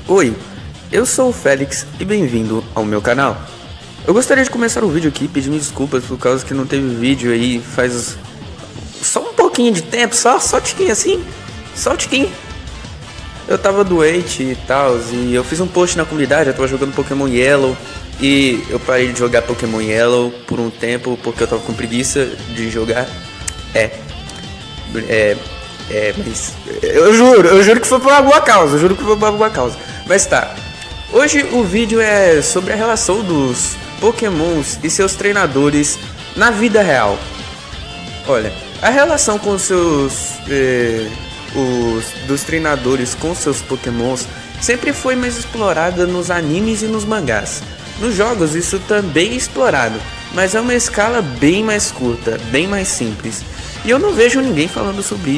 Oi, eu sou o Félix e bem-vindo ao meu canal. Eu gostaria de começar o vídeo aqui pedindo desculpas por causa que não teve vídeo aí faz só um pouquinho de tempo, só tiquinho assim, só tiquinho. Eu tava doente e tal, e eu fiz um post na comunidade, eu tava jogando Pokémon Yellow e eu parei de jogar Pokémon Yellow por um tempo porque eu tava com preguiça de jogar. Mas eu juro que foi por alguma causa, Mas tá, hoje o vídeo é sobre a relação dos Pokémons e seus treinadores na vida real. Olha, a relação com dos treinadores com seus Pokémons sempre foi mais explorada nos animes e nos mangás. Nos jogos isso também é explorado, mas é uma escala bem mais curta, bem mais simples. E eu não vejo ninguém falando sobre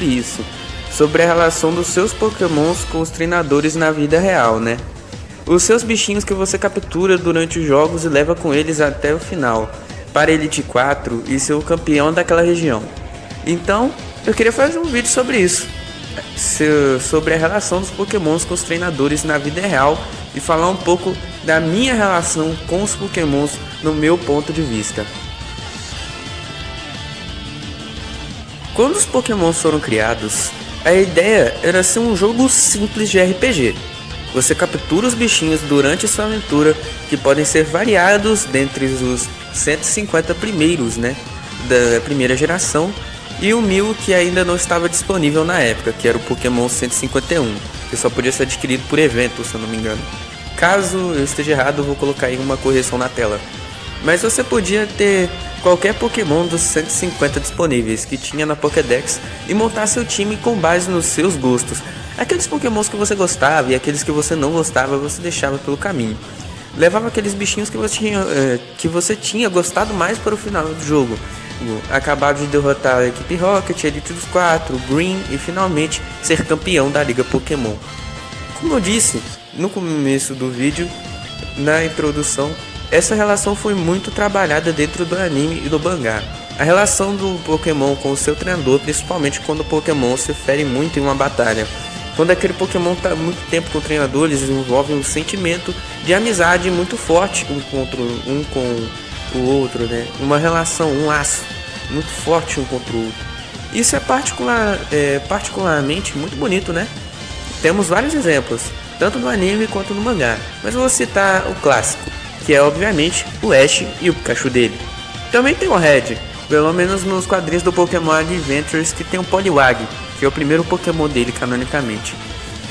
isso sobre a relação dos seus Pokémons com os treinadores na vida real, né? Os seus bichinhos que você captura durante os jogos e leva com eles até o final, para Elite 4 e ser o campeão daquela região. Então, eu queria fazer um vídeo sobre isso, sobre a relação dos Pokémons com os treinadores na vida real e falar um pouco da minha relação com os Pokémons no meu ponto de vista. Quando os Pokémons foram criados, a ideia era ser um jogo simples de RPG. Você captura os bichinhos durante sua aventura, que podem ser variados dentre os 150 primeiros, né, da primeira geração, e o 1000 que ainda não estava disponível na época, que era o Pokémon 151, que só podia ser adquirido por evento, se eu não me engano. Caso eu esteja errado, eu vou colocar aí uma correção na tela. Mas você podia ter qualquer Pokémon dos 150 disponíveis que tinha na Pokédex e montar seu time com base nos seus gostos. Aqueles Pokémons que você gostava e aqueles que você não gostava, você deixava pelo caminho. Levava aqueles bichinhos que você tinha gostado mais para o final do jogo. Acabado de derrotar a equipe Rocket, Elite dos 4, Green e finalmente ser campeão da Liga Pokémon. Como eu disse no começo do vídeo, na introdução, essa relação foi muito trabalhada dentro do anime e do mangá. A relação do Pokémon com o seu treinador, principalmente quando o Pokémon se fere muito em uma batalha. Quando aquele Pokémon está muito tempo com o treinador, eles desenvolvem um sentimento de amizade muito forte um com o outro, né? Uma relação, um laço muito forte um contra o outro. Isso é particularmente muito bonito, né? Temos vários exemplos, tanto no anime quanto no mangá, mas eu vou citar o clássico, que é obviamente o Ash e o Pikachu dele. Também tem o Red, pelo menos nos quadrinhos do Pokémon Adventures, que tem o Poliwag, que é o primeiro Pokémon dele canonicamente,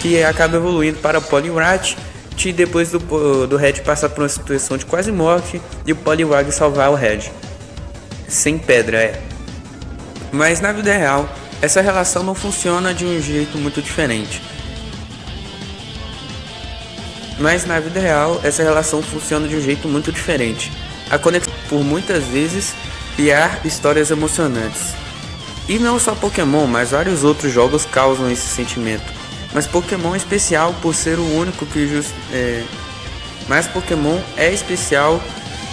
que acaba evoluindo para o Poliwrath, e depois do Red passar por uma situação de quase morte e o Poliwag salvar o Red. Sem pedra, Mas na vida real, essa relação não funciona de um jeito muito diferente. A conexão por muitas vezes criar histórias emocionantes. E não só Pokémon, mas vários outros jogos causam esse sentimento. Mas Pokémon é especial por ser o único Mas Pokémon é especial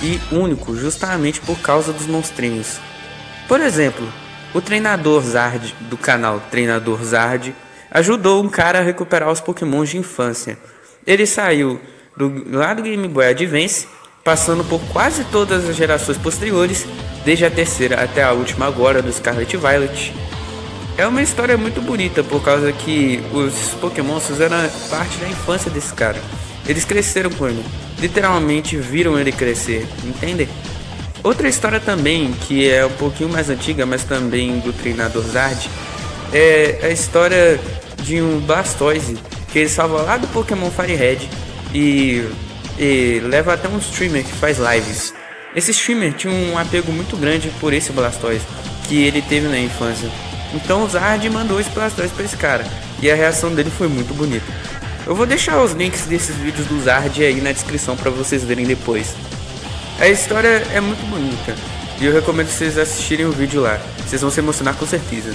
e único justamente por causa dos monstrinhos. Por exemplo, o treinador Zard do canal Treinador Zard ajudou um cara a recuperar os Pokémons de infância. Ele saiu lá do Game Boy Advance, passando por quase todas as gerações posteriores, desde a terceira até a última agora do Scarlet Violet. É uma história muito bonita por causa que os Pokémons fizeram parte da infância desse cara. Eles cresceram com ele, literalmente viram ele crescer, entende? Outra história também, que é um pouquinho mais antiga, mas também do treinador Zard, é a história de um Blastoise que ele salva lá do Pokémon Fire Red e leva até um streamer que faz lives. Esse streamer tinha um apego muito grande por esse Blastoise que ele teve na infância. Então o Zard mandou esse Blastoise para esse cara e a reação dele foi muito bonita. Eu vou deixar os links desses vídeos do Zard aí na descrição para vocês verem depois. A história é muito bonita e eu recomendo vocês assistirem o vídeo lá. Vocês vão se emocionar com certeza.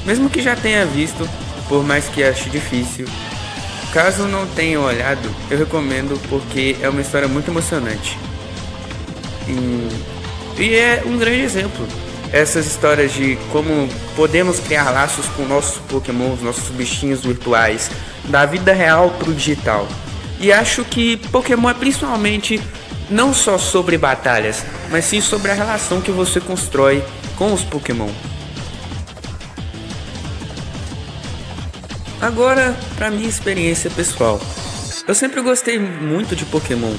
Mesmo que já tenha visto, por mais que ache difícil, caso não tenham olhado, eu recomendo porque é uma história muito emocionante. E é um grande exemplo essas histórias de como podemos criar laços com nossos Pokémons, nossos bichinhos virtuais, da vida real pro digital. E acho que Pokémon é principalmente não só sobre batalhas, mas sim sobre a relação que você constrói com os Pokémon. Agora, pra minha experiência pessoal. Eu sempre gostei muito de Pokémon,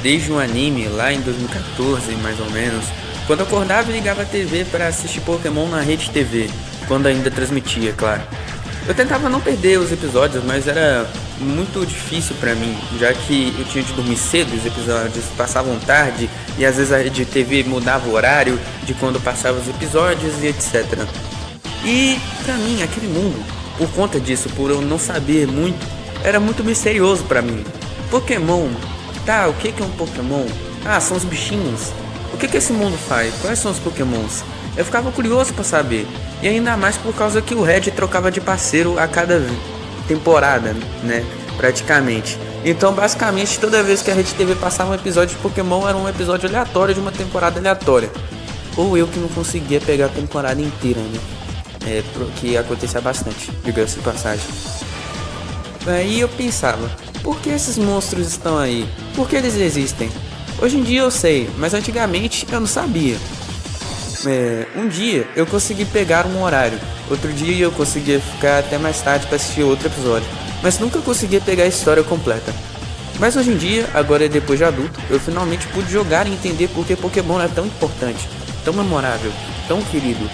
desde um anime lá em 2014, mais ou menos, quando eu acordava e ligava a TV para assistir Pokémon na Rede TV, quando ainda transmitia, claro. Eu tentava não perder os episódios, mas era muito difícil pra mim, já que eu tinha de dormir cedo, os episódios passavam tarde e às vezes a Rede TV mudava o horário de quando passava os episódios e etc. E pra mim, aquele mundo, por conta disso, por eu não saber muito, era muito misterioso pra mim. Pokémon, tá, o que é um Pokémon? Ah, são os bichinhos. O que esse mundo faz? Quais são os Pokémons? Eu ficava curioso pra saber. E ainda mais por causa que o Red trocava de parceiro a cada temporada, né? Praticamente. Então, basicamente, toda vez que a Rede TV passava um episódio de Pokémon, era um episódio aleatório de uma temporada aleatória. Ou eu que não conseguia pegar a temporada inteira, né? Que acontecia bastante, diga-se de passagem. Aí eu pensava, por que esses monstros estão aí? Por que eles existem? Hoje em dia eu sei, mas antigamente eu não sabia. Um dia eu consegui pegar um horário, outro dia eu conseguia ficar até mais tarde para assistir outro episódio, mas nunca conseguia pegar a história completa. Mas hoje em dia, agora depois de adulto, eu finalmente pude jogar e entender por que Pokémon é tão importante, tão memorável, tão querido.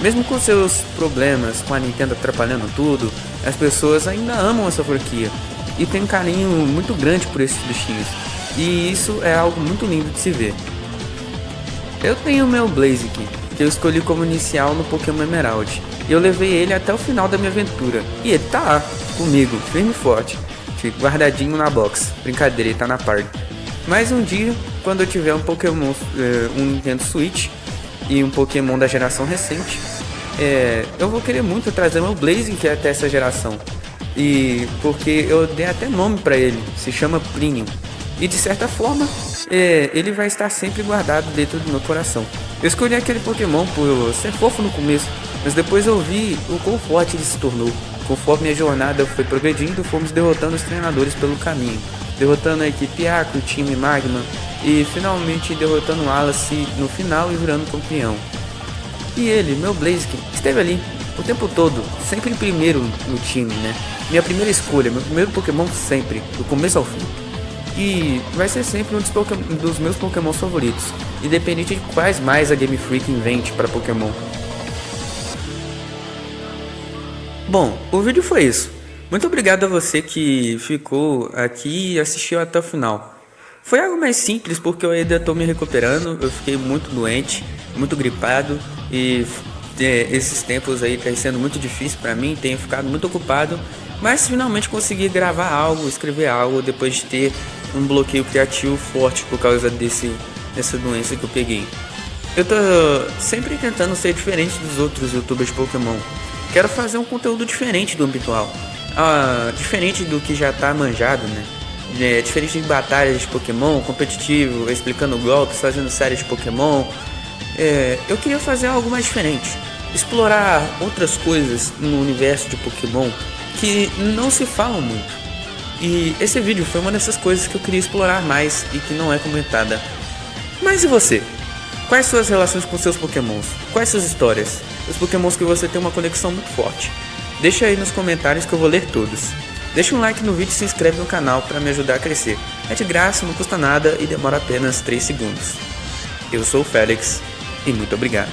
Mesmo com seus problemas, com a Nintendo atrapalhando tudo, as pessoas ainda amam essa franquia e tem um carinho muito grande por esses bichinhos. E isso é algo muito lindo de se ver. Eu tenho o meu Blaziken, que eu escolhi como inicial no Pokémon Emerald. E eu levei ele até o final da minha aventura. E ele tá lá, comigo, firme e forte, guardadinho na box. Brincadeira, ele tá na party. Mas um dia, quando eu tiver um Pokémon, um Nintendo Switch e um Pokémon da geração recente, eu vou querer muito trazer meu Blaziken até essa geração. E porque eu dei até nome pra ele, se chama Plínio. E de certa forma, ele vai estar sempre guardado dentro do meu coração. Eu escolhi aquele Pokémon por ser fofo no começo, mas depois eu vi o quão forte ele se tornou. Conforme a jornada foi progredindo, fomos derrotando os treinadores pelo caminho, derrotando a equipe Aqua, o time Magma e finalmente derrotando o Alice no final e virando campeão. E ele, meu Blaziken, esteve ali o tempo todo, sempre em primeiro no time, né? Minha primeira escolha, meu primeiro Pokémon sempre, do começo ao fim. E vai ser sempre um dos meus Pokémon favoritos, independente de quais mais a Game Freak invente para Pokémon. Bom, o vídeo foi isso. Muito obrigado a você que ficou aqui e assistiu até o final. Foi algo mais simples porque eu ainda estou me recuperando, eu fiquei muito doente, muito gripado e esses tempos aí tá sendo muito difícil para mim, tenho ficado muito ocupado, mas finalmente consegui gravar algo, escrever algo depois de ter um bloqueio criativo forte por causa dessa doença que eu peguei. Eu tô sempre tentando ser diferente dos outros youtubers de Pokémon. Quero fazer um conteúdo diferente do habitual, diferente do que já tá manjado, né? Diferente de batalhas de Pokémon, competitivo, explicando golpes, fazendo séries de Pokémon. Eu queria fazer algo mais diferente, explorar outras coisas no universo de Pokémon que não se falam muito. E esse vídeo foi uma dessas coisas que eu queria explorar mais e que não é comentada. Mas e você? Quais suas relações com seus Pokémons? Quais suas histórias? Os Pokémons que você tem uma conexão muito forte? Deixa aí nos comentários que eu vou ler todos. Deixa um like no vídeo e se inscreve no canal para me ajudar a crescer. É de graça, não custa nada e demora apenas 3 segundos. Eu sou o Félix e muito obrigado.